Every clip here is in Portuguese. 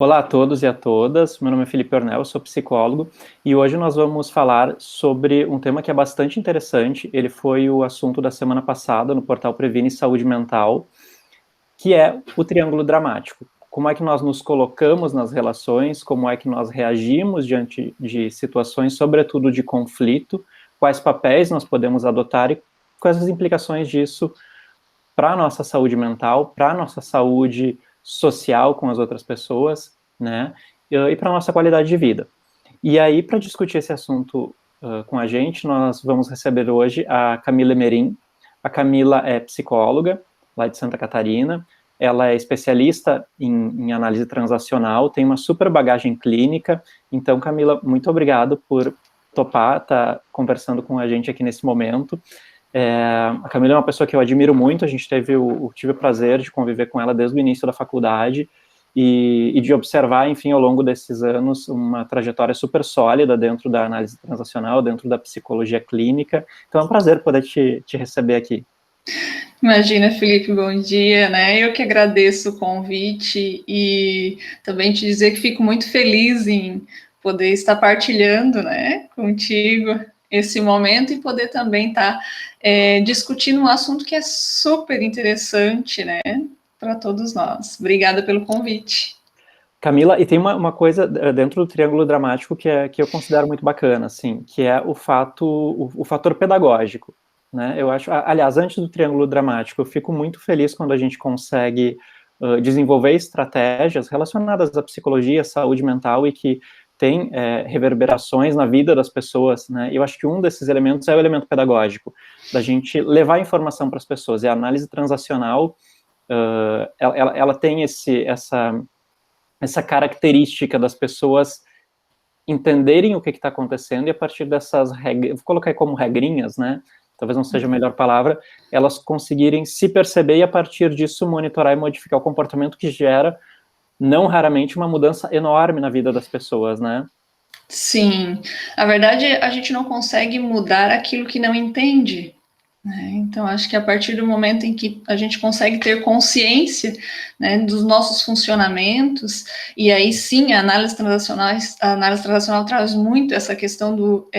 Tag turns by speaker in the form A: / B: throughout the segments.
A: Olá a todos e a todas, meu nome é Felipe Ornel, eu sou psicólogo e hoje nós vamos falar sobre um tema que é bastante interessante. Ele foi o assunto da semana passada no portal Previne Saúde Mental, que é o triângulo dramático. Como é que nós nos colocamos nas relações, como é que nós reagimos diante de situações, sobretudo de conflito, quais papéis nós podemos adotar e quais as implicações disso para a nossa saúde mental, para a nossa saúde social com as outras pessoas, né, e para a nossa qualidade de vida. E aí, para discutir esse assunto com a gente, nós vamos receber hoje a Camila Emerim. A Camila é psicóloga, lá de Santa Catarina, ela é especialista em análise transacional, tem uma super bagagem clínica. Então, Camila, muito obrigado por topar estar conversando com a gente aqui nesse momento. A Camila é uma pessoa que eu admiro muito, a gente tive o prazer de conviver com ela desde o início da faculdade e de observar, enfim, ao longo desses anos, uma trajetória super sólida dentro da análise transacional, dentro da psicologia clínica. Então é um prazer poder te receber aqui.
B: Imagina, Felipe, bom dia, né? Eu que agradeço o convite e também te dizer que fico muito feliz em poder estar partilhando, né, contigo esse momento e poder também estar discutindo um assunto que é super interessante, né, para todos nós. Obrigada pelo convite.
A: Camila, e tem uma coisa dentro do triângulo dramático que eu considero muito bacana, assim, que é o fator pedagógico, né? Eu acho, aliás, antes do triângulo dramático, eu fico muito feliz quando a gente consegue desenvolver estratégias relacionadas à psicologia, saúde mental e que tem reverberações na vida das pessoas, né? Eu acho que um desses elementos é o elemento pedagógico, da gente levar informação para as pessoas. E a análise transacional, ela tem essa característica das pessoas entenderem o que está acontecendo e a partir dessas regras, vou colocar como regrinhas, né? Talvez não seja a melhor palavra, elas conseguirem se perceber e a partir disso monitorar e modificar o comportamento que gera, não raramente, uma mudança enorme na vida das pessoas, né?
B: Sim, a verdade a gente não consegue mudar aquilo que não entende. Então, acho que a partir do momento em que a gente consegue ter consciência, né, dos nossos funcionamentos, e aí sim a análise transacional traz muito essa questão do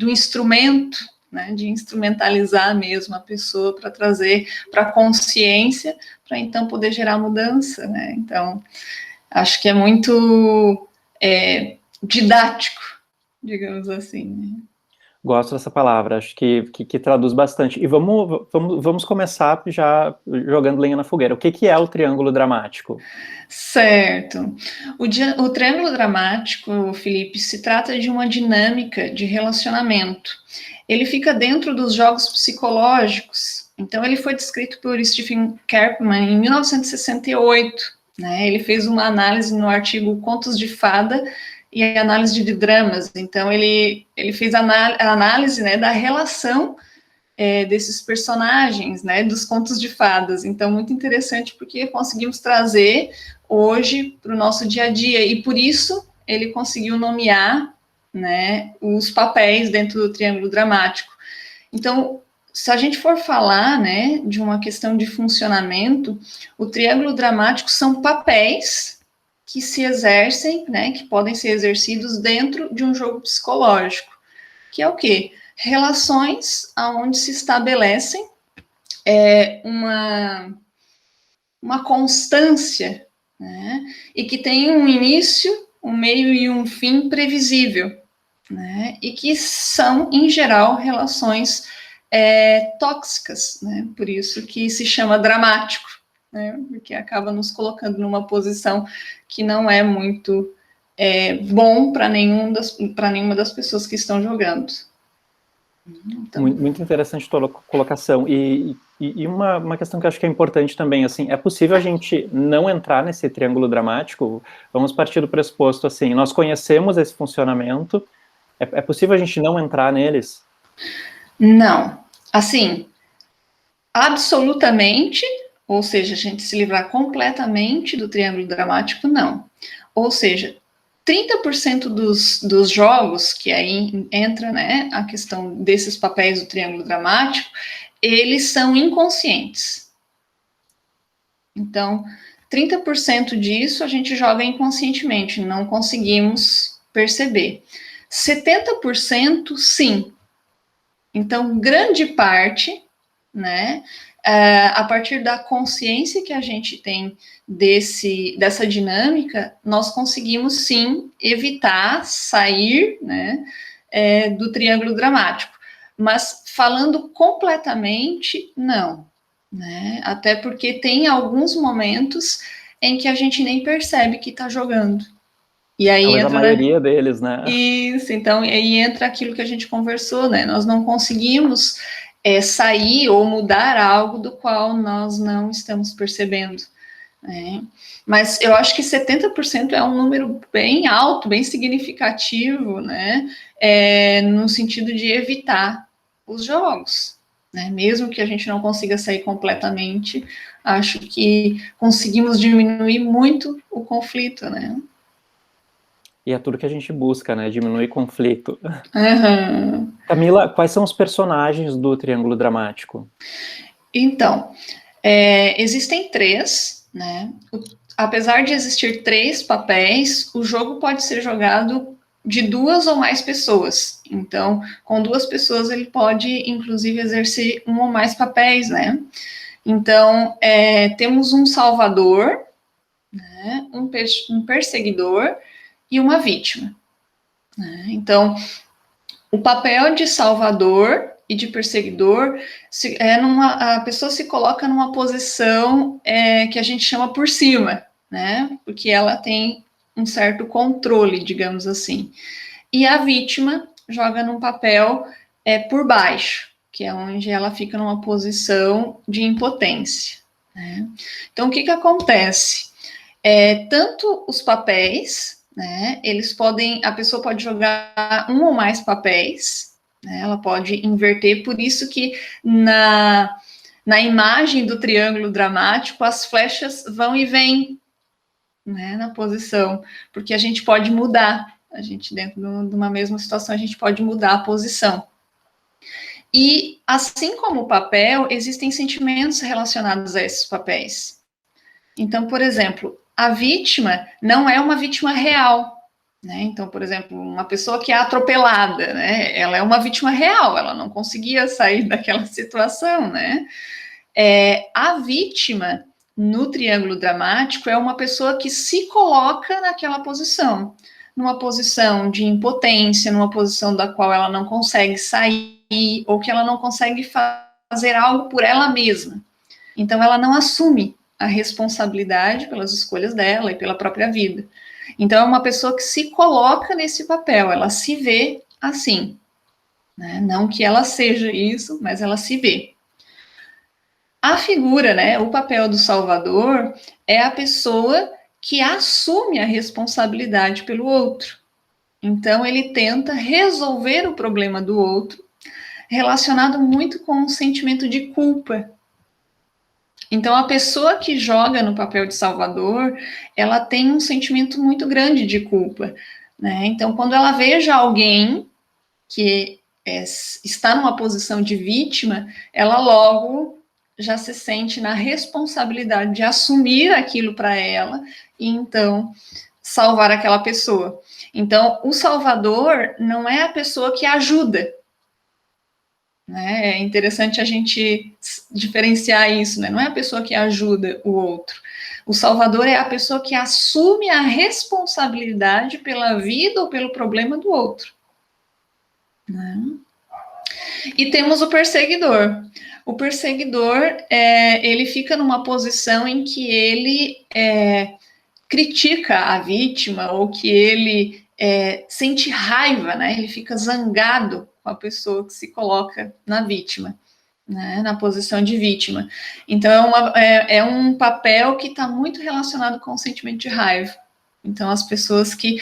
B: instrumento, né, de instrumentalizar mesmo a pessoa para trazer para a consciência, para então poder gerar mudança. Né? Então, acho que é muito didático, digamos assim. Né?
A: Gosto dessa palavra, acho que traduz bastante. E vamos começar já jogando lenha na fogueira. O que é o triângulo dramático?
B: Certo. O triângulo dramático, Felipe, se trata de uma dinâmica de relacionamento. Ele fica dentro dos jogos psicológicos. Então, ele foi descrito por Stephen Karpman em 1968. Né? Ele fez uma análise no artigo Contos de Fada e análise de dramas. Então, ele fez a análise, né, da relação desses personagens, né, dos contos de fadas. Então, muito interessante porque conseguimos trazer hoje para o nosso dia a dia e por isso ele conseguiu nomear, né, os papéis dentro do triângulo dramático. Então, se a gente for falar, né, de uma questão de funcionamento, o triângulo dramático são papéis que se exercem, né, que podem ser exercidos dentro de um jogo psicológico, que é o quê? Relações onde se estabelecem uma constância, né? E que tem um início, um meio e um fim previsível, né? E que são, em geral, relações tóxicas, né? Por isso que se chama dramático, né? Porque acaba nos colocando numa posição que não é muito bom para nenhuma das pessoas que estão jogando.
A: Então. Muito interessante a colocação. E uma questão que eu acho que é importante também, assim, é possível a gente não entrar nesse triângulo dramático? Vamos partir do pressuposto, assim, nós conhecemos esse funcionamento, é possível a gente não entrar neles?
B: Não. Assim, absolutamente, ou seja, a gente se livrar completamente do triângulo dramático, não. Ou seja, 30% dos jogos, que aí entra, né, a questão desses papéis do triângulo dramático, eles são inconscientes. Então, 30% disso a gente joga inconscientemente, não conseguimos perceber. 70% sim. Então, grande parte, né, a partir da consciência que a gente tem dessa dinâmica, nós conseguimos sim evitar sair, né, do triângulo dramático. Mas falando completamente, não, né? Até porque tem alguns momentos em que a gente nem percebe que está jogando. E aí
A: Talvez a
B: entra,
A: maioria deles, né?
B: Isso, então aí entra aquilo que a gente conversou, né? Nós não conseguimos sair ou mudar algo do qual nós não estamos percebendo, né? Mas eu acho que 70% é um número bem alto, bem significativo, né? No sentido de evitar os jogos, né? Mesmo que a gente não consiga sair completamente, acho que conseguimos diminuir muito o conflito, né?
A: E é tudo que a gente busca, né? Diminuir conflito.
B: Uhum.
A: Camila, quais são os personagens do Triângulo Dramático?
B: Então, existem 3, né? Apesar de existir 3 papéis, o jogo pode ser jogado de 2 ou mais pessoas. Então, com 2 pessoas, ele pode, inclusive, exercer 1 ou mais papéis, né? Então, temos um salvador, né? Um perseguidor e uma vítima, né? Então, o papel de salvador e de perseguidor a pessoa se coloca numa posição que a gente chama por cima, né? Porque ela tem um certo controle, digamos assim. E a vítima joga num papel por baixo, que é onde ela fica numa posição de impotência, né? Então, o que acontece? Tanto os papéis, né, a pessoa pode jogar 1 ou mais papéis, né, ela pode inverter, por isso que na imagem do triângulo dramático, as flechas vão e vêm, né, na posição, porque a gente pode mudar, a gente dentro de uma mesma situação, a gente pode mudar a posição. E, assim como o papel, existem sentimentos relacionados a esses papéis. Então, por exemplo, a vítima não é uma vítima real, né? Então, por exemplo, uma pessoa que é atropelada, né? Ela é uma vítima real, ela não conseguia sair daquela situação, né? A vítima no triângulo dramático é uma pessoa que se coloca naquela posição, numa posição de impotência, numa posição da qual ela não consegue sair ou que ela não consegue fazer algo por ela mesma. Então, ela não assume a responsabilidade pelas escolhas dela e pela própria vida. Então, é uma pessoa que se coloca nesse papel, ela se vê assim, né? Não que ela seja isso, mas ela se vê. A figura, né, o papel do salvador é a pessoa que assume a responsabilidade pelo outro. Então, ele tenta resolver o problema do outro, relacionado muito com o sentimento de culpa. Então, a pessoa que joga no papel de salvador, ela tem um sentimento muito grande de culpa, né? Então, quando ela veja alguém que está numa posição de vítima, ela logo já se sente na responsabilidade de assumir aquilo para ela e então salvar aquela pessoa. Então, o salvador não é a pessoa que ajuda, né? É interessante a gente diferenciar isso, né? Não é a pessoa que ajuda o outro. O salvador é a pessoa que assume a responsabilidade pela vida ou pelo problema do outro, né? E temos o perseguidor. O perseguidor, ele fica numa posição em que ele critica a vítima ou que ele sente raiva, né? Ele fica zangado com a pessoa que se coloca na vítima, né? Na posição de vítima. Então, é um papel que está muito relacionado com o sentimento de raiva. Então, as pessoas que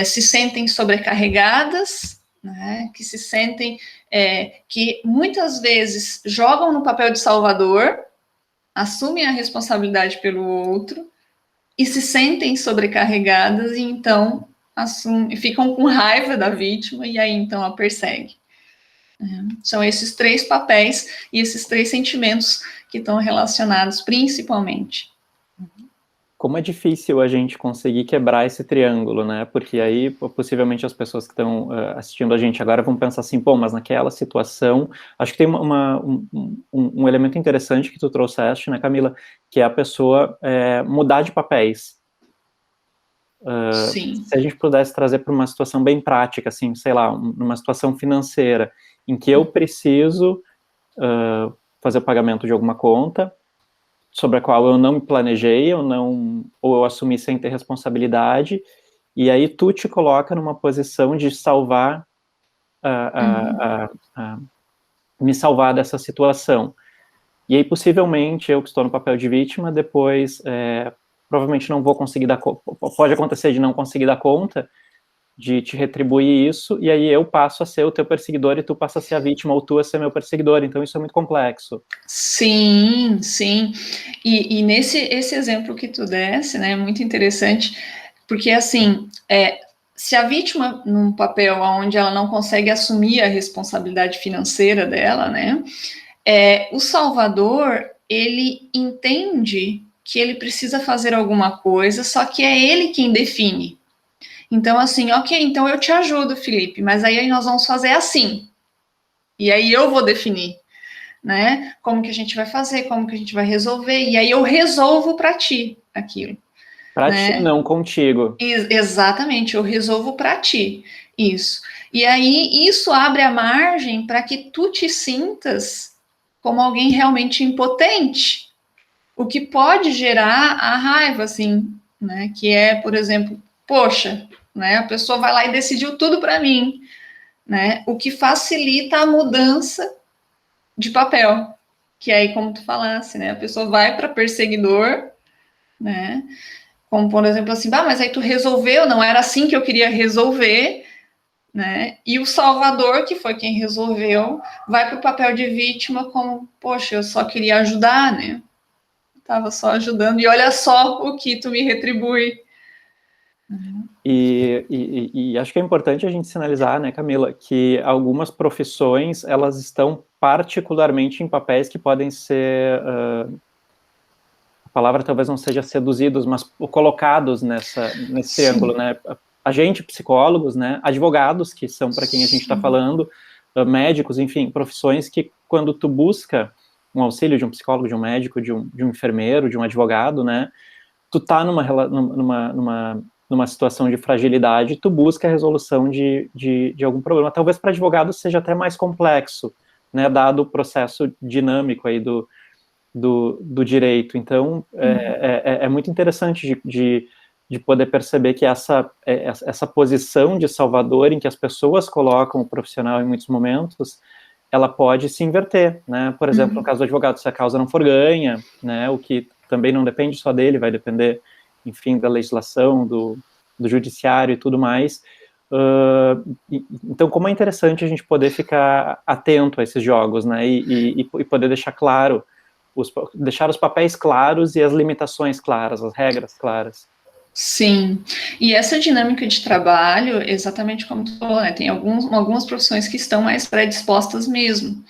B: se sentem sobrecarregadas, né? Que se sentem, que muitas vezes jogam no papel de salvador, assumem a responsabilidade pelo outro, e se sentem sobrecarregadas e então ficam com raiva da vítima e aí então a persegue. São esses 3 papéis e esses 3 sentimentos que estão relacionados principalmente.
A: Como é difícil a gente conseguir quebrar esse triângulo, né? Porque aí, possivelmente, as pessoas que estão assistindo a gente agora vão pensar assim, pô, mas naquela situação... Acho que tem um elemento interessante que tu trouxeste, né, Camila? Que é a pessoa mudar de papéis.
B: Sim.
A: Se a gente pudesse trazer para uma situação bem prática, assim, sei lá, numa situação financeira, em que eu preciso fazer o pagamento de alguma conta, sobre a qual eu não me planejei, ou eu assumi sem ter responsabilidade, e aí tu te coloca numa posição de salvar, me salvar dessa situação. E aí, possivelmente, eu que estou no papel de vítima, depois, provavelmente não vou conseguir pode acontecer de não conseguir dar conta, de te retribuir isso, e aí eu passo a ser o teu perseguidor e tu passa a ser a vítima, ou tu a ser meu perseguidor, então isso é muito complexo.
B: Sim, sim. E esse exemplo que tu desse, né, é muito interessante, porque assim, se a vítima, num papel onde ela não consegue assumir a responsabilidade financeira dela, né, o salvador, ele entende que ele precisa fazer alguma coisa, só que é ele quem define. Então, assim, ok, então eu te ajudo, Felipe, mas aí nós vamos fazer assim. E aí eu vou definir, né? Como que a gente vai fazer, como que a gente vai resolver, e aí eu resolvo para ti aquilo.
A: Pra ti,
B: Né?
A: não contigo.
B: Exatamente, eu resolvo para ti isso. E aí isso abre a margem para que tu te sintas como alguém realmente impotente, o que pode gerar a raiva, assim, né? Que é, por exemplo, poxa, né? A pessoa vai lá e decidiu tudo para mim, né? O que facilita a mudança de papel, que aí, como tu falasse, né? A pessoa vai para perseguidor, né? Como, por exemplo, assim, mas aí tu resolveu, não era assim que eu queria resolver, né? E o salvador, que foi quem resolveu, vai para o papel de vítima como, poxa, eu só queria ajudar, né? Tava só ajudando, e olha só o que tu me retribui.
A: E acho que é importante a gente sinalizar, né, Camila, que algumas profissões, elas estão particularmente em papéis que podem ser, a palavra talvez não seja seduzidos, mas colocados nesse triângulo, né, agentes, psicólogos, né, advogados, que são para quem a gente está falando, médicos, enfim, profissões que quando tu busca um auxílio de um psicólogo, de um médico, de um enfermeiro, de um advogado, né, tu tá numa situação de fragilidade, tu busca a resolução de algum problema. Talvez para advogado seja até mais complexo, né, dado o processo dinâmico aí do direito. Então, é muito interessante de poder perceber que essa posição de salvador em que as pessoas colocam o profissional em muitos momentos, ela pode se inverter, né? Por exemplo, no caso do advogado, se a causa não for ganha, né, o que também não depende só dele, vai depender, enfim, da legislação, do judiciário e tudo mais. Então, como é interessante a gente poder ficar atento a esses jogos, né, e poder deixar claro, deixar os papéis claros e as limitações claras, as regras claras.
B: Sim, e essa dinâmica de trabalho, exatamente como tu falou, né, tem algumas profissões que estão mais predispostas mesmo,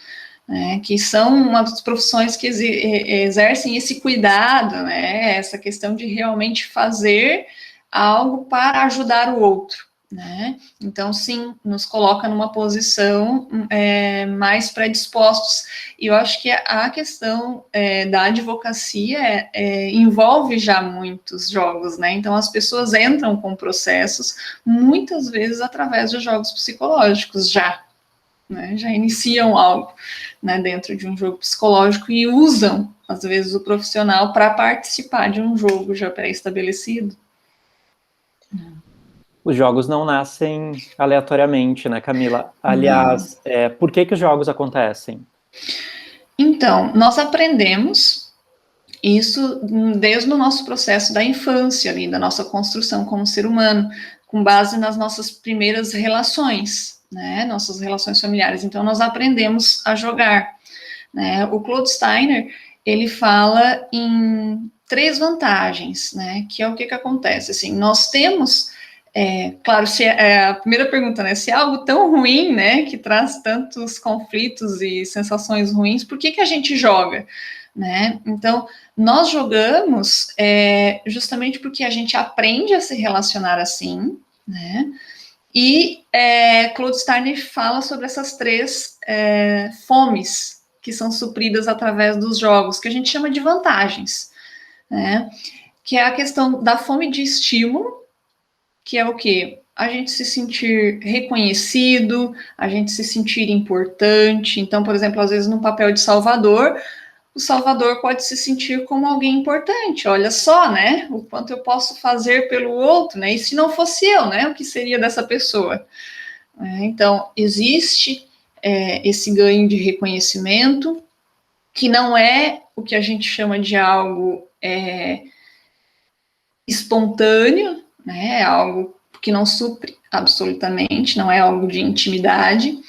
B: né, que são uma das profissões que exercem esse cuidado, né, essa questão de realmente fazer algo para ajudar o outro, né, então sim, nos coloca numa posição mais predispostos, e eu acho que a questão da advocacia envolve já muitos jogos, né, então as pessoas entram com processos, muitas vezes através de jogos psicológicos já, né, já iniciam algo, né, dentro de um jogo psicológico e usam, às vezes, o profissional para participar de um jogo já pré-estabelecido.
A: Os jogos não nascem aleatoriamente, né, Camila? Aliás, por que os jogos acontecem?
B: Então, nós aprendemos isso desde o nosso processo da infância, ali, da nossa construção como ser humano, com base nas nossas primeiras relações, né, nossas relações familiares. Então, nós aprendemos a jogar, né? O Claude Steiner, ele fala em 3 vantagens, né, que é o que acontece, assim, nós temos, claro, se a primeira pergunta, né, se é algo tão ruim, né, que traz tantos conflitos e sensações ruins, por que a gente joga, né? Então, Nós jogamos justamente porque a gente aprende a se relacionar assim, né? E Claude Steiner fala sobre essas 3 fomes que são supridas através dos jogos, que a gente chama de vantagens, né? Que é a questão da fome de estímulo, que é o quê? A gente se sentir reconhecido, a gente se sentir importante. Então, por exemplo, às vezes no papel de salvador, o salvador pode se sentir como alguém importante. Olha só, né? O quanto eu posso fazer pelo outro, né? E se não fosse eu, né? O que seria dessa pessoa? Então, existe esse ganho de reconhecimento, que não é o que a gente chama de algo espontâneo, né? É algo que não supre absolutamente, não é algo de intimidade.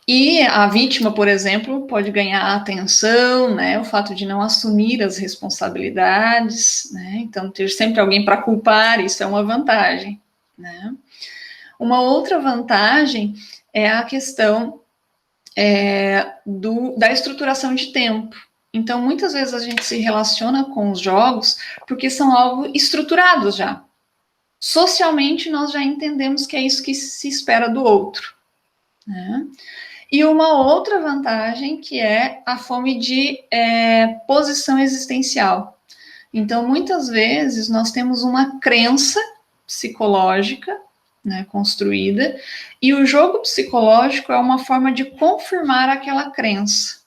B: E a vítima, por exemplo, pode ganhar atenção, né? O fato de não assumir as responsabilidades, né? Então, ter sempre alguém para culpar, isso é uma vantagem, né? Uma outra vantagem é a questão da estruturação de tempo. Então, muitas vezes a gente se relaciona com os jogos porque são algo estruturados já. Socialmente, nós já entendemos que é isso que se espera do outro, né? E uma outra vantagem que é a fome de posição existencial. Então, muitas vezes, nós temos uma crença psicológica, né, construída, e o jogo psicológico é uma forma de confirmar aquela crença,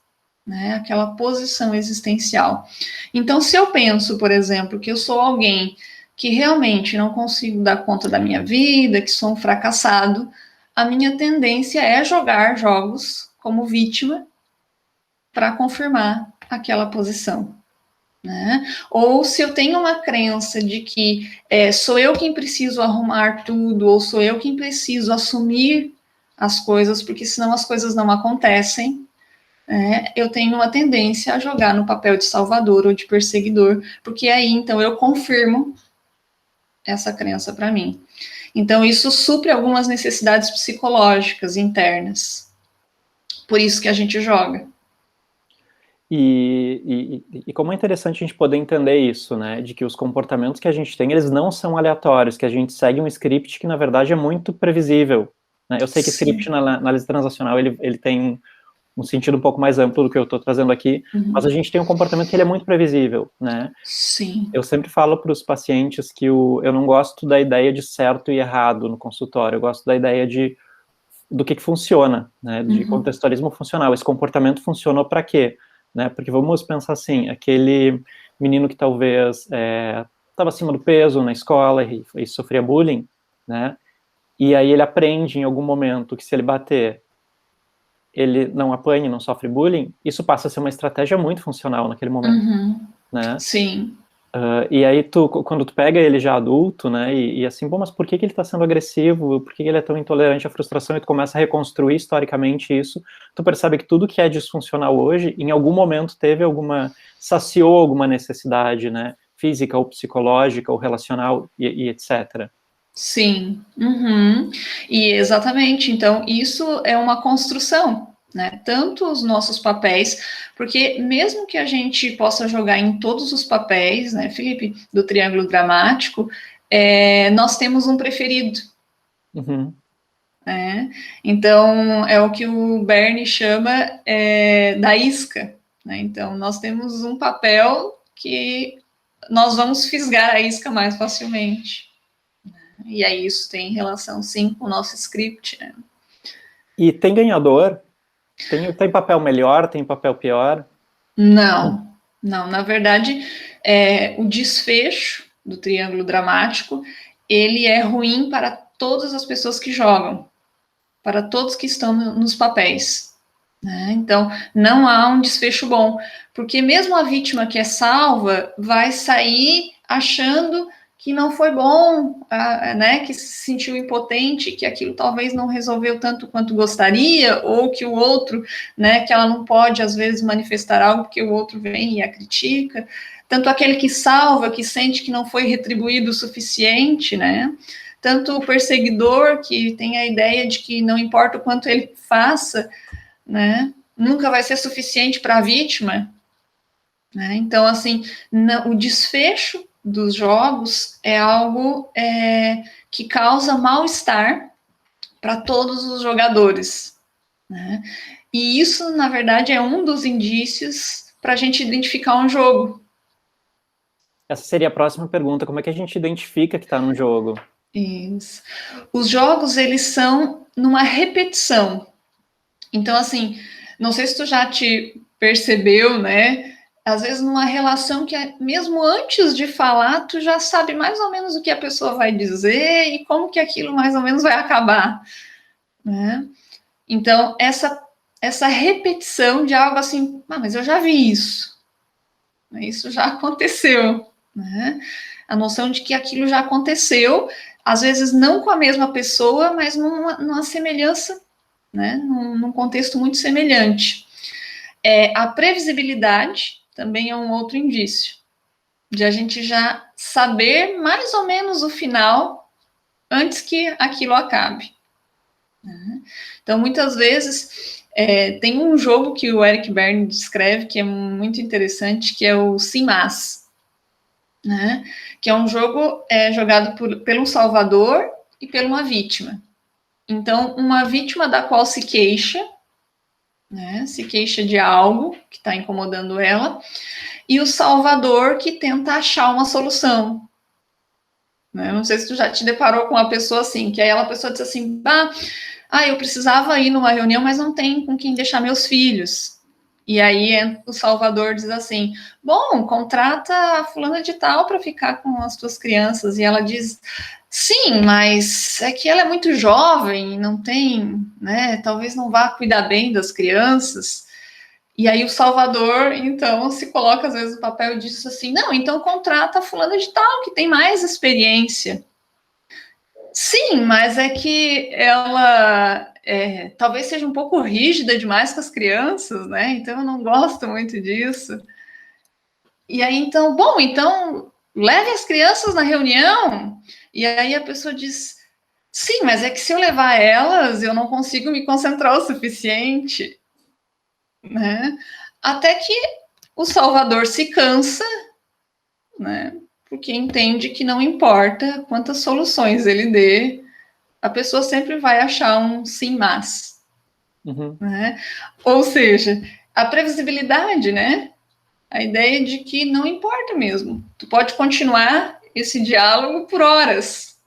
B: né, aquela posição existencial. Então, se eu penso, por exemplo, que eu sou alguém que realmente não consigo dar conta da minha vida, que sou um fracassado, a minha tendência é jogar jogos como vítima para confirmar aquela posição, né? Ou se eu tenho uma crença de que sou eu quem preciso arrumar tudo, ou sou eu quem preciso assumir as coisas, porque senão as coisas não acontecem, eu tenho uma tendência a jogar no papel de salvador ou de perseguidor, porque aí então eu confirmo essa crença para mim. Então, isso supre algumas necessidades psicológicas internas. Por isso que a gente joga.
A: E como é interessante a gente poder entender isso, né? De que os comportamentos que a gente tem, eles não são aleatórios, que a gente segue um script que, na verdade, é muito previsível. Né? Eu sei que script na análise transacional, ele tem um sentido um pouco mais amplo do que eu estou trazendo aqui, mas a gente tem um comportamento que ele é muito previsível, né?
B: Sim.
A: Eu sempre falo para os pacientes que eu não gosto da ideia de certo e errado no consultório, eu gosto da ideia do que funciona, né? De contextualismo funcional. Esse comportamento funcionou para quê? Né? Porque vamos pensar assim, aquele menino que talvez estava acima do peso na escola e sofria bullying, né? E aí ele aprende em algum momento que se ele bater, ele não apanha, não sofre bullying, isso passa a ser uma estratégia muito funcional naquele momento, né?
B: Sim.
A: E aí, quando tu pega ele já adulto, né, e assim, bom, mas por que ele está sendo agressivo, por que ele é tão intolerante à frustração, e tu começa a reconstruir historicamente isso, tu percebe que tudo que é disfuncional hoje, em algum momento saciou alguma necessidade, né, física ou psicológica ou relacional e etc.
B: Sim. E exatamente, então, isso é uma construção, né? Tanto os nossos papéis, porque mesmo que a gente possa jogar em todos os papéis, né, Felipe, do triângulo dramático, nós temos um preferido. Então, é o que o Bernie chama da isca, né? Então, nós temos um papel que nós vamos fisgar a isca mais facilmente. E aí isso tem relação, sim, com o nosso script, né?
A: E tem ganhador? Tem papel melhor, tem papel pior?
B: Não. Na verdade, o desfecho do triângulo dramático, ele é ruim para todas as pessoas que jogam, para todos que estão nos papéis, né? Então, não há um desfecho bom, porque mesmo a vítima que é salva vai sair achando que não foi bom, né, que se sentiu impotente, que aquilo talvez não resolveu tanto quanto gostaria, ou que o outro, né, que ela não pode, às vezes, manifestar algo porque o outro vem e a critica. Tanto aquele que salva, que sente que não foi retribuído o suficiente, né, tanto o perseguidor, que tem a ideia de que não importa o quanto ele faça, né, nunca vai ser suficiente para a vítima, né? Então, assim, o desfecho dos jogos é algo que causa mal-estar para todos os jogadores, né? E isso, na verdade, é um dos indícios para a gente identificar um jogo.
A: Essa seria a próxima pergunta. Como é que a gente identifica que está num jogo?
B: Isso. Os jogos, eles são numa repetição. Então, assim, não sei se tu já te percebeu, né? Às vezes numa relação que mesmo antes de falar, tu já sabe mais ou menos o que a pessoa vai dizer e como que aquilo mais ou menos vai acabar, né? Então, essa repetição de algo assim, mas eu já vi isso, isso já aconteceu, né? A noção de que aquilo já aconteceu, às vezes não com a mesma pessoa, mas numa semelhança, né? Num contexto muito semelhante. A previsibilidade também é um outro indício de a gente já saber mais ou menos o final antes que aquilo acabe. Então, muitas vezes, tem um jogo que o Eric Berne descreve que é muito interessante, que é o Sim Mas, né? Que é um jogo jogado pelo salvador e por uma vítima. Então, uma vítima da qual se queixa, né? Se queixa de algo que está incomodando ela, e o salvador que tenta achar uma solução. Né? Não sei se tu já te deparou com uma pessoa assim, que aí a pessoa diz assim, eu precisava ir numa reunião, mas não tem com quem deixar meus filhos. E aí o salvador diz assim, bom, contrata a fulana de tal para ficar com as tuas crianças. E ela diz, sim, mas é que ela é muito jovem, não tem, né, talvez não vá cuidar bem das crianças. E aí o salvador, então, se coloca às vezes no papel e diz assim, não, então contrata a fulana de tal, que tem mais experiência. Sim, mas é que ela talvez seja um pouco rígida demais com as crianças, né? Então eu não gosto muito disso. E aí, então, bom, então leve as crianças na reunião. E aí a pessoa diz, sim, mas é que se eu levar elas, eu não consigo me concentrar o suficiente, né? Até que o Salvador se cansa, né? Porque entende que não importa quantas soluções ele dê, a pessoa sempre vai achar um sim, mas.
A: Uhum.
B: Né? Ou seja, a previsibilidade, né? A ideia de que não importa mesmo. Tu pode continuar esse diálogo por horas.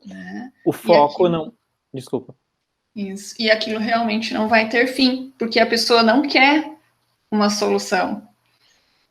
B: Né?
A: O foco não... Desculpa.
B: Isso. E aquilo realmente não vai ter fim, porque a pessoa não quer uma solução.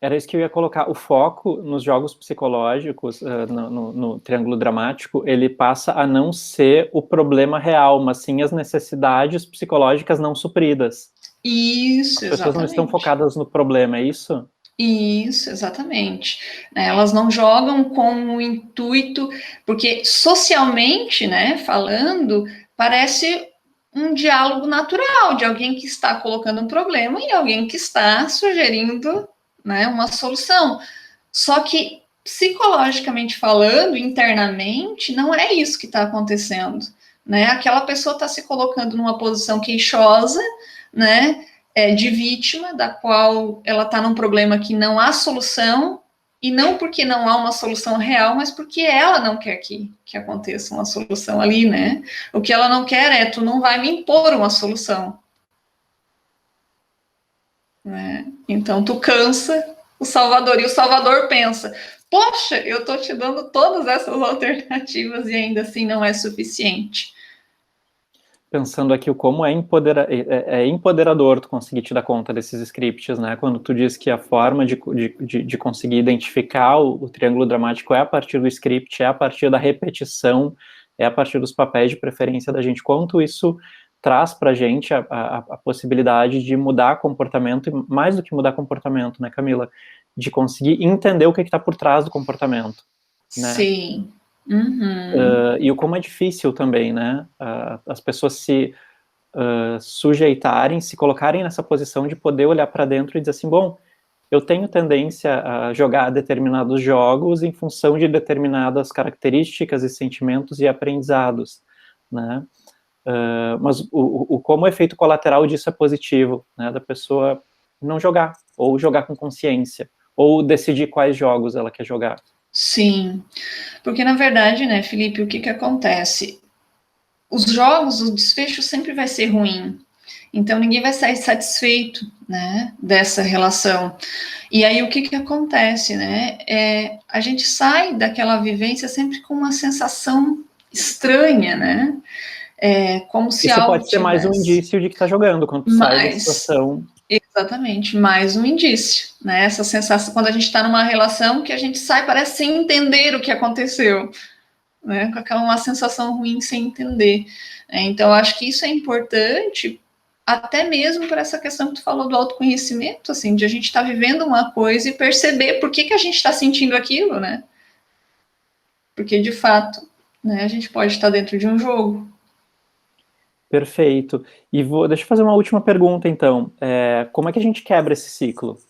A: Era isso que eu ia colocar. O foco nos jogos psicológicos, no triângulo dramático, ele passa a não ser o problema real, mas sim as necessidades psicológicas não supridas.
B: Isso,
A: As pessoas não estão
B: exatamente.
A: focadas no problema, é isso?
B: Isso, exatamente. Elas não jogam com o intuito, porque socialmente, né, falando, parece um diálogo natural de alguém que está colocando um problema e alguém que está sugerindo, né, uma solução. Só que psicologicamente falando, internamente, não é isso que está acontecendo, né? Aquela pessoa está se colocando numa posição queixosa, né? De vítima, da qual ela está num problema que não há solução, e não porque não há uma solução real, mas porque ela não quer que aconteça uma solução ali, né? O que ela não quer é, tu não vai me impor uma solução. Né? Então, tu cansa o Salvador, e o Salvador pensa, poxa, eu tô te dando todas essas alternativas e ainda assim não é suficiente.
A: Pensando aqui o como é empoderador tu conseguir te dar conta desses scripts, né? Quando tu diz que a forma de conseguir identificar o triângulo dramático é a partir do script, é a partir da repetição, é a partir dos papéis de preferência da gente, quanto isso traz pra gente a possibilidade de mudar comportamento, e mais do que mudar comportamento, né, Camila? De conseguir entender o que está por trás do comportamento, né?
B: Sim. Uhum.
A: E o como é difícil também, né? As pessoas se sujeitarem, se colocarem nessa posição de poder olhar para dentro e dizer assim, bom, eu tenho tendência a jogar determinados jogos em função de determinadas características e sentimentos e aprendizados, né? Mas como o efeito colateral disso é positivo, né? Da pessoa não jogar, ou jogar com consciência, ou decidir quais jogos ela quer jogar?
B: Sim, porque na verdade, né, Felipe, o que que acontece? Os jogos, o desfecho sempre vai ser ruim. Então ninguém vai sair satisfeito, né, dessa relação. E aí o que que acontece, né? A gente sai daquela vivência sempre com uma sensação estranha, né? Como se
A: Isso
B: algo
A: pode ser mais um
B: tivesse.
A: indício de que está jogando, quando tu sai da
B: Mas,
A: situação.
B: exatamente, mais um indício, né? Essa sensação, quando a gente está numa relação que a gente sai, parece sem entender o que aconteceu, né? Com aquela uma sensação ruim sem entender. Então, eu acho que isso é importante, até mesmo por essa questão que tu falou do autoconhecimento, assim, de a gente estar vivendo uma coisa e perceber por que, que a gente está sentindo aquilo, né? Porque, de fato, né, a gente pode estar dentro de um jogo.
A: Perfeito. E deixa eu fazer uma última pergunta, então. Como é que a gente quebra esse ciclo?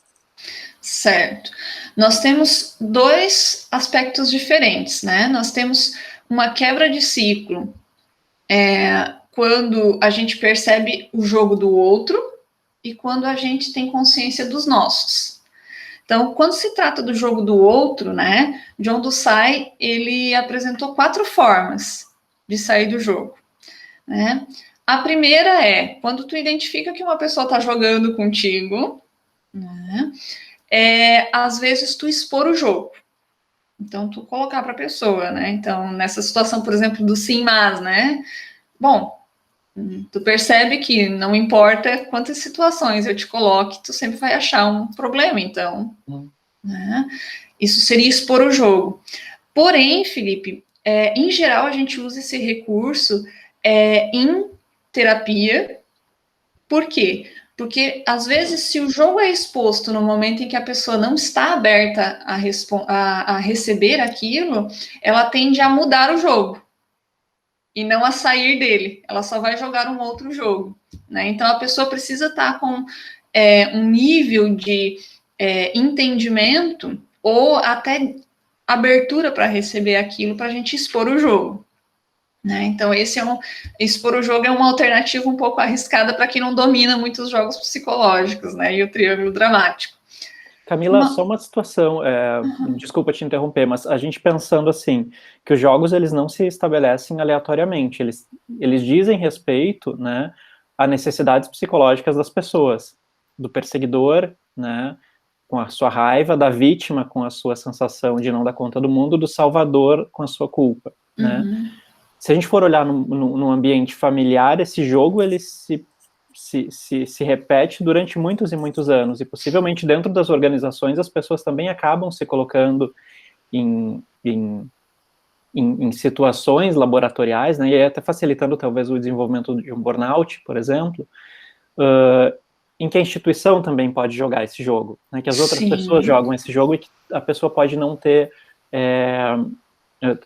B: Certo. Nós temos dois aspectos diferentes, né? Nós temos uma quebra de ciclo quando a gente percebe o jogo do outro e quando a gente tem consciência dos nossos. Então, quando se trata do jogo do outro, né? John Dusai, ele apresentou 4 formas de sair do jogo, né? A primeira é quando tu identifica que uma pessoa está jogando contigo, né? Às vezes tu expor o jogo. Então, tu colocar para a pessoa, né? Então, nessa situação, por exemplo, do sim, mas, né? Bom, tu percebe que não importa quantas situações eu te coloque, tu sempre vai achar um problema, então, né? Isso seria expor o jogo. Porém, Felipe, em geral a gente usa esse recurso em terapia. Por quê? Porque, às vezes, se o jogo é exposto no momento em que a pessoa não está aberta a receber aquilo, ela tende a mudar o jogo e não a sair dele. Ela só vai jogar um outro jogo, né? Então, a pessoa precisa estar com um nível de entendimento ou até abertura para receber aquilo para a gente expor o jogo. Né? Então, expor o jogo é uma alternativa um pouco arriscada para quem não domina muitos jogos psicológicos, né? E o triângulo dramático.
A: Camila, só uma situação, desculpa te interromper, mas a gente pensando assim, que os jogos eles não se estabelecem aleatoriamente, eles dizem respeito, né, a necessidades psicológicas das pessoas, do perseguidor, né, com a sua raiva, da vítima com a sua sensação de não dar conta do mundo, do salvador com a sua culpa, né.
B: Uhum.
A: Se a gente for olhar no ambiente familiar, esse jogo ele se repete durante muitos e muitos anos, e possivelmente dentro das organizações as pessoas também acabam se colocando em situações laboratoriais, né, e até facilitando talvez o desenvolvimento de um burnout, por exemplo, em que a instituição também pode jogar esse jogo, né, que as outras pessoas jogam esse jogo e que a pessoa pode não ter...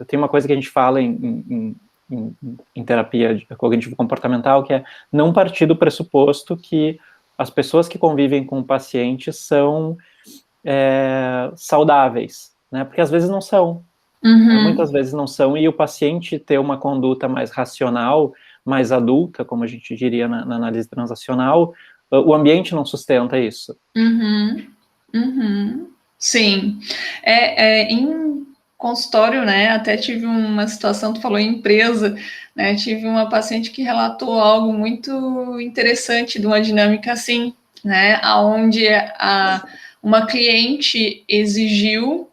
A: Tem uma coisa que a gente fala em terapia cognitivo-comportamental, que é não partir do pressuposto que as pessoas que convivem com o paciente são saudáveis, né? Porque às vezes não são.
B: Uhum.
A: Muitas vezes não são, e o paciente ter uma conduta mais racional, mais adulta, como a gente diria na análise transacional, o ambiente não sustenta isso.
B: Uhum. Uhum. Sim. Em consultório, né, até tive uma situação, tu falou em empresa, né, tive uma paciente que relatou algo muito interessante de uma dinâmica assim, né, onde uma cliente exigiu,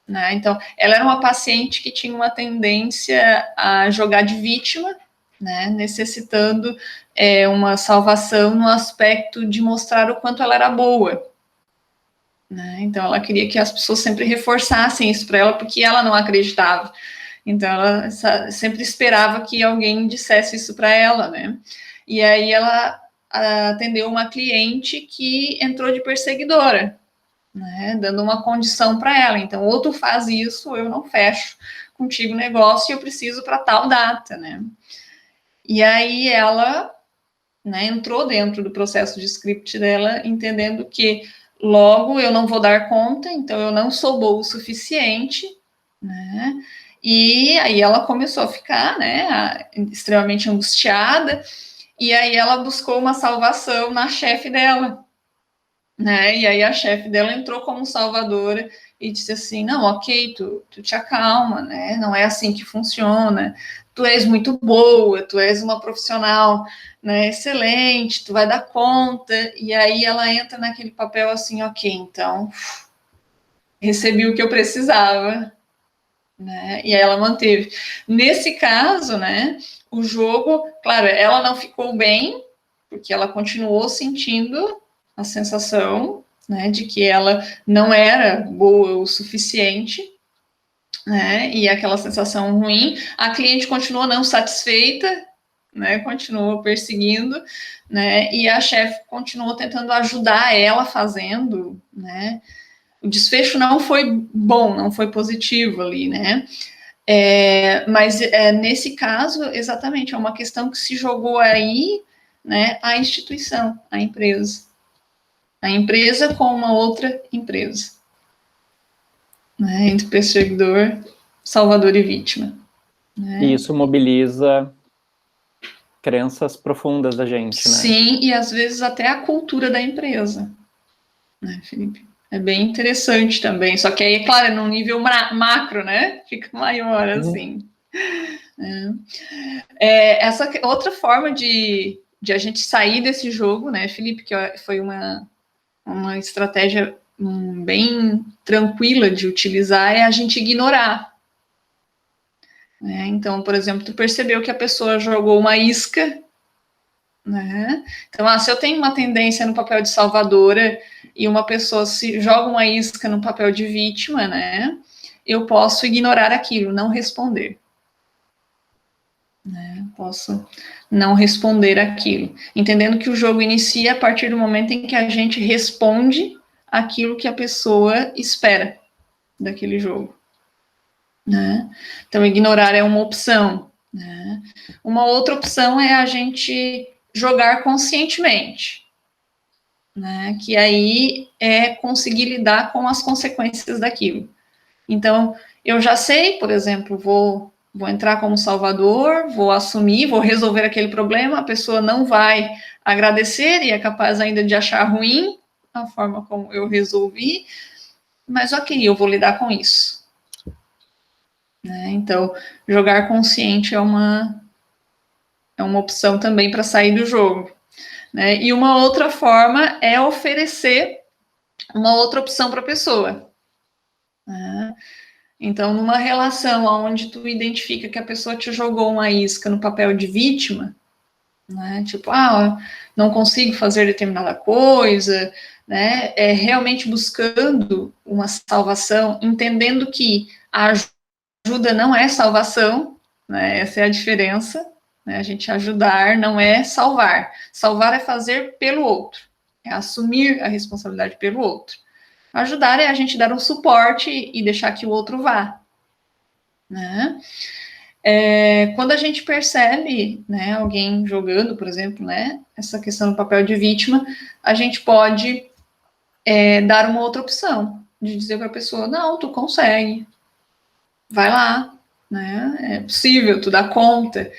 B: né, então, ela era uma paciente que tinha uma tendência a jogar de vítima, né, necessitando uma salvação no aspecto de mostrar o quanto ela era boa, né? Então, ela queria que as pessoas sempre reforçassem isso para ela, porque ela não acreditava. Então, ela sempre esperava que alguém dissesse isso para ela, né? E aí, ela atendeu uma cliente que entrou de perseguidora, né? Dando uma condição para ela. Então, ou tu faz isso, ou eu não fecho contigo o negócio e eu preciso para tal data, né? E aí, ela, né, entrou dentro do processo de script dela, entendendo que logo eu não vou dar conta, então eu não sou boa o suficiente, né? E aí ela começou a ficar, né, extremamente angustiada, e aí ela buscou uma salvação na chefe dela, né? E aí a chefe dela entrou como salvadora e disse assim, não, ok, tu te acalma, né? Não é assim que funciona. Tu és muito boa, tu és uma profissional, né, excelente, tu vai dar conta. E aí ela entra naquele papel assim, ok, então recebi o que eu precisava, né? E aí ela manteve. Nesse caso, né, o jogo, claro, ela não ficou bem, porque ela continuou sentindo a sensação, né, de que ela não era boa o suficiente, né, e aquela sensação ruim. A cliente continuou não satisfeita, né, continuou perseguindo, né, e a chefe continuou tentando ajudar ela fazendo, né. O desfecho não foi bom, não foi positivo ali, né. Mas nesse caso, exatamente, é uma questão que se jogou aí, né, a instituição, a empresa com uma outra empresa, né, entre perseguidor, salvador e vítima. Né?
A: E isso mobiliza crenças profundas da gente, né?
B: Sim, e às vezes até a cultura da empresa, né, Felipe? É bem interessante também, só que aí, claro, é num nível macro, né? Fica maior, assim. Essa outra forma de a gente sair desse jogo, né, Felipe, que foi uma estratégia bem tranquila de utilizar, é a gente ignorar. Né? Então, por exemplo, tu percebeu que a pessoa jogou uma isca, né? Então, se eu tenho uma tendência no papel de salvadora e uma pessoa se joga uma isca no papel de vítima, né? Eu posso ignorar aquilo, não responder. Né? Posso não responder aquilo, entendendo que o jogo inicia a partir do momento em que a gente responde aquilo que a pessoa espera daquele jogo. Né? Então, ignorar é uma opção. Né? Uma outra opção é a gente jogar conscientemente, né? Que aí é conseguir lidar com as consequências daquilo. Então, eu já sei, por exemplo, vou entrar como salvador, vou assumir, vou resolver aquele problema, a pessoa não vai agradecer e é capaz ainda de achar ruim a forma como eu resolvi, mas ok, eu vou lidar com isso. Né? Então, jogar consciente é uma opção também para sair do jogo. Né? E uma outra forma é oferecer uma outra opção para a pessoa. Né? Então, numa relação onde tu identifica que a pessoa te jogou uma isca no papel de vítima, né? Tipo, não consigo fazer determinada coisa, né? É realmente buscando uma salvação, entendendo que a ajuda não é salvação, né? Essa é a diferença. Né? A gente ajudar não é salvar. Salvar é fazer pelo outro, é assumir a responsabilidade pelo outro. Ajudar é a gente dar um suporte e deixar que o outro vá. Né? Quando a gente percebe, né, alguém jogando, por exemplo, né, essa questão do papel de vítima, a gente pode dar uma outra opção, de dizer para a pessoa, não, tu consegue, vai lá, né, é possível, tu dá conta,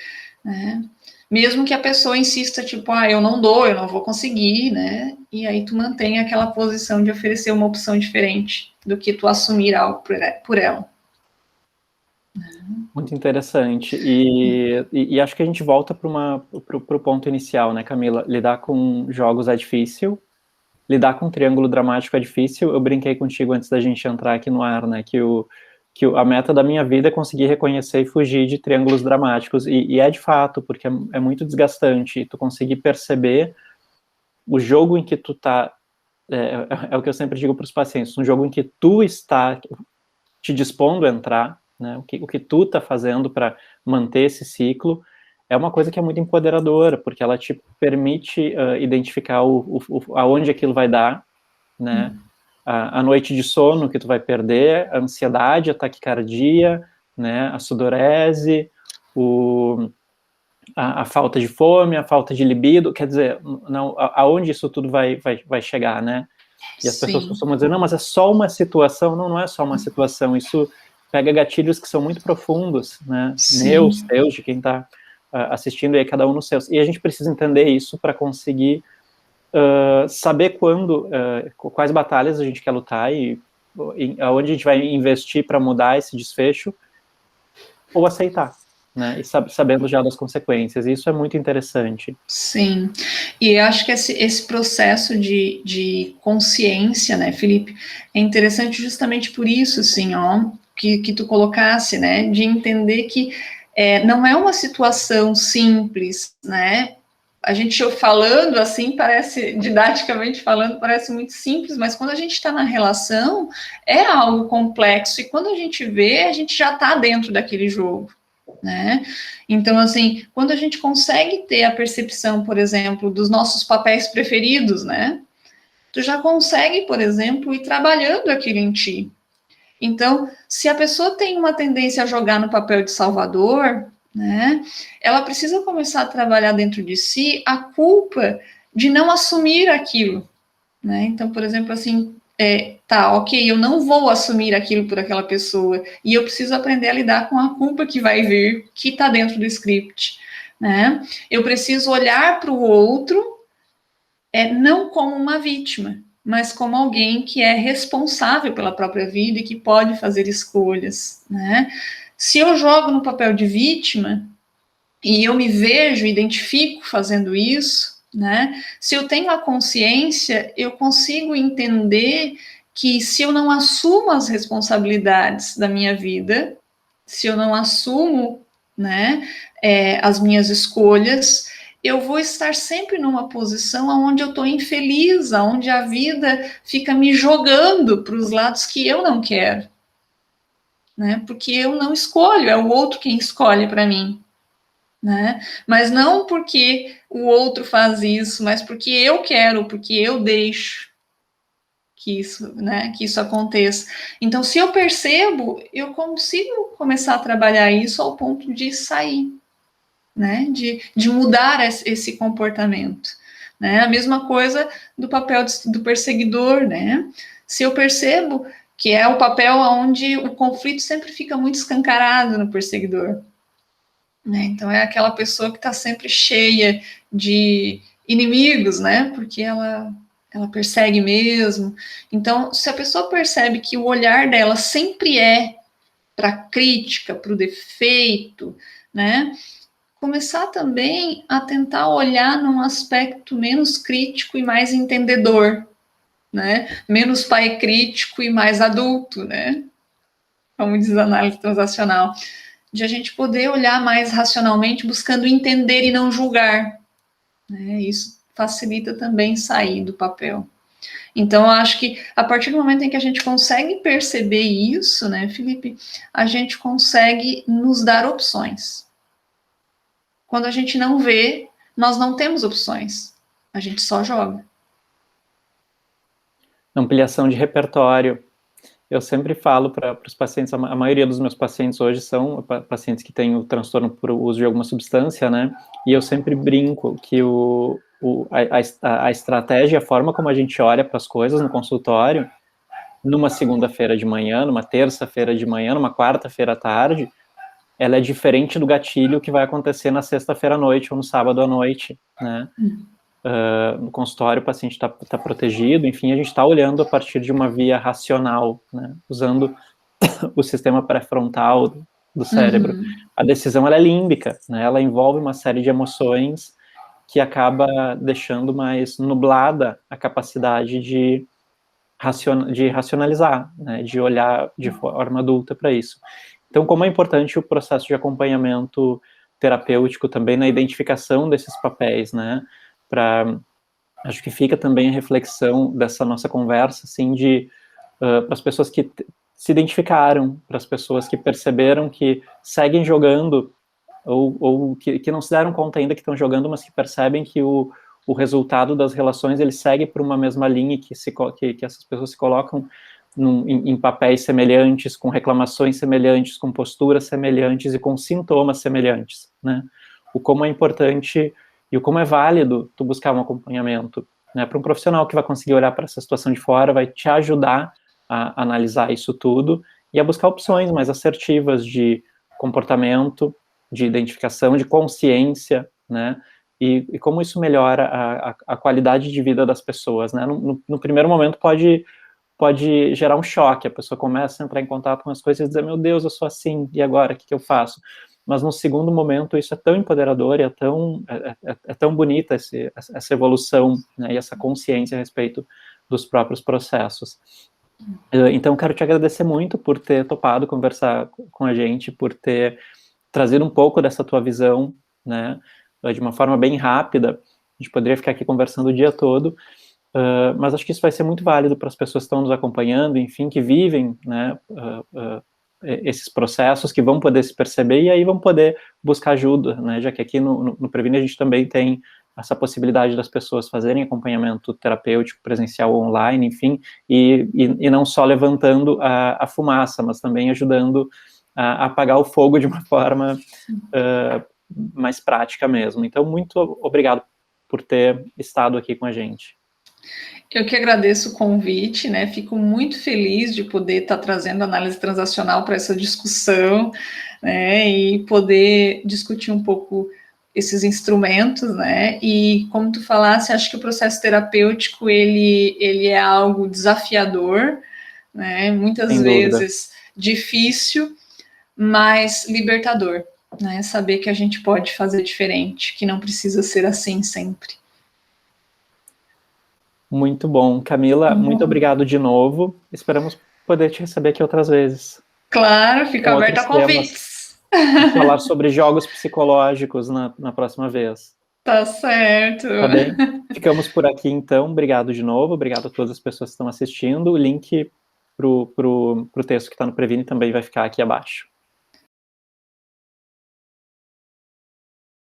B: né, mesmo que a pessoa insista, tipo, eu não dou, eu não vou conseguir, né, e aí tu mantém aquela posição de oferecer uma opção diferente do que tu assumir algo por ela.
A: Muito interessante. E acho que a gente volta para o ponto inicial, né, Camila? Lidar com jogos é difícil, lidar com triângulo dramático é difícil. Eu brinquei contigo antes da gente entrar aqui no ar, né, que a meta da minha vida é conseguir reconhecer e fugir de triângulos dramáticos. E é de fato, porque é muito desgastante. Tu conseguir perceber o jogo em que tu tá. É o que eu sempre digo para os pacientes: um jogo em que tu está te dispondo a entrar, né, o que tu tá fazendo para manter esse ciclo, é uma coisa que é muito empoderadora, porque ela te permite identificar aonde aquilo vai dar, né, a noite de sono que tu vai perder, a ansiedade, a taquicardia, né, a sudorese, a falta de fome, a falta de libido, quer dizer, não, aonde isso tudo vai chegar, né? E as pessoas costumam dizer, não, mas é só uma situação. Não, não é só uma situação, isso pega gatilhos que são muito profundos, né? Sim. Meus, teus, de quem está assistindo, e cada um nos seus. E a gente precisa entender isso para conseguir saber quais batalhas a gente quer lutar e aonde a gente vai investir para mudar esse desfecho, ou aceitar, né? E sabendo já das consequências. Isso é muito interessante.
B: Sim, e eu acho que esse processo de consciência, né, Felipe, é interessante justamente por isso, assim, ó, que tu colocasse, né, de entender que não é uma situação simples, né, a gente falando assim, parece, didaticamente falando, parece muito simples, mas quando a gente está na relação, é algo complexo, e quando a gente vê, a gente já está dentro daquele jogo, né? Então, assim, quando a gente consegue ter a percepção, por exemplo, dos nossos papéis preferidos, né? Tu já consegue, por exemplo, ir trabalhando aquilo em ti. Então, se a pessoa tem uma tendência a jogar no papel de salvador, né? Ela precisa começar a trabalhar dentro de si a culpa de não assumir aquilo, né? Então, por exemplo, assim, tá, ok, eu não vou assumir aquilo por aquela pessoa, e eu preciso aprender a lidar com a culpa que vai vir, que está dentro do script, né? Eu preciso olhar para o outro, não como uma vítima, mas como alguém que é responsável pela própria vida e que pode fazer escolhas, né? Se eu jogo no papel de vítima, e eu me vejo, identifico fazendo isso, né? Se eu tenho a consciência, eu consigo entender que se eu não assumo as responsabilidades da minha vida, se eu não assumo, né, as minhas escolhas, eu vou estar sempre numa posição onde eu estou infeliz, onde a vida fica me jogando para os lados que eu não quero, né? Porque eu não escolho, é o outro quem escolhe para mim. Né? Mas não porque o outro faz isso, mas porque eu quero, porque eu deixo que isso, né, que isso aconteça. Então, se eu percebo, eu consigo começar a trabalhar isso ao ponto de sair, né, de mudar esse comportamento. Né? A mesma coisa do papel do perseguidor, né? Se eu percebo que é o papel onde o conflito sempre fica muito escancarado no perseguidor, né? Então é aquela pessoa que está sempre cheia de inimigos, né? Porque ela persegue mesmo. Então, se a pessoa percebe que o olhar dela sempre é para a crítica, para o defeito, né? Começar também a tentar olhar num aspecto menos crítico e mais entendedor, né? Menos pai crítico e mais adulto, né? Como diz a análise transacional, de a gente poder olhar mais racionalmente, buscando entender e não julgar. Né? Isso facilita também sair do papel. Então, eu acho que a partir do momento em que a gente consegue perceber isso, né, Felipe, a gente consegue nos dar opções. Quando a gente não vê, nós não temos opções. A gente só joga.
A: Ampliação de repertório. Eu sempre falo para os pacientes, a maioria dos meus pacientes hoje são pacientes que têm o transtorno por uso de alguma substância, né? E eu sempre brinco que a estratégia, a forma como a gente olha para as coisas no consultório, numa segunda-feira de manhã, numa terça-feira de manhã, numa quarta-feira à tarde, ela é diferente do gatilho que vai acontecer na sexta-feira à noite ou no sábado à noite, né? No consultório o paciente está protegido, enfim, a gente está olhando a partir de uma via racional, né? Usando o sistema pré-frontal do cérebro. A decisão ela é límbica, né? Ela envolve uma série de emoções que acaba deixando mais nublada a capacidade de racionalizar, né? De olhar de forma adulta para isso. Então, como é importante o processo de acompanhamento terapêutico também na identificação desses papéis, né? Acho que fica também a reflexão dessa nossa conversa, assim, para as pessoas que se identificaram, para as pessoas que perceberam que seguem jogando, ou que não se deram conta ainda que estão jogando, mas que percebem que o resultado das relações, ele segue por uma mesma linha, que essas pessoas se colocam em papéis semelhantes, com reclamações semelhantes, com posturas semelhantes e com sintomas semelhantes, né? O como é importante e o como é válido tu buscar um acompanhamento, né? Para um profissional que vai conseguir olhar para essa situação de fora, vai te ajudar a analisar isso tudo e a buscar opções mais assertivas de comportamento, de identificação, de consciência, né? e como isso melhora a qualidade de vida das pessoas, né? No primeiro momento pode gerar um choque, a pessoa começa a entrar em contato com as coisas e dizer, meu Deus, eu sou assim, e agora, o que eu faço? Mas no segundo momento isso é tão empoderador e é tão bonita essa evolução, né, e essa consciência a respeito dos próprios processos. Então, quero te agradecer muito por ter topado conversar com a gente, por ter trazido um pouco dessa tua visão, né, de uma forma bem rápida. A gente poderia ficar aqui conversando o dia todo, mas acho que isso vai ser muito válido para as pessoas que estão nos acompanhando, enfim, que vivem, né, esses processos, que vão poder se perceber e aí vão poder buscar ajuda, né, já que aqui no Previne a gente também tem essa possibilidade das pessoas fazerem acompanhamento terapêutico presencial ou online, enfim, e não só levantando a fumaça, mas também ajudando a apagar o fogo de uma forma mais prática mesmo. Então, muito obrigado por ter estado aqui com a gente.
B: Eu que agradeço o convite, né? Fico muito feliz de poder estar trazendo análise transacional para essa discussão, né? E poder discutir um pouco esses instrumentos, né? E como tu falasse, acho que o processo terapêutico ele é algo desafiador, né? Muitas vezes difícil, mas libertador, né? Saber que a gente pode fazer diferente, que não precisa ser assim sempre.
A: Muito bom. Camila, muito obrigado de novo. Esperamos poder te receber aqui outras vezes.
B: Claro, fica aberto a convites.
A: Falar sobre jogos psicológicos na próxima vez.
B: Tá certo.
A: Tá bem? Ficamos por aqui, então. Obrigado de novo. Obrigado a todas as pessoas que estão assistindo. O link pro texto que está no Previne também vai ficar aqui abaixo.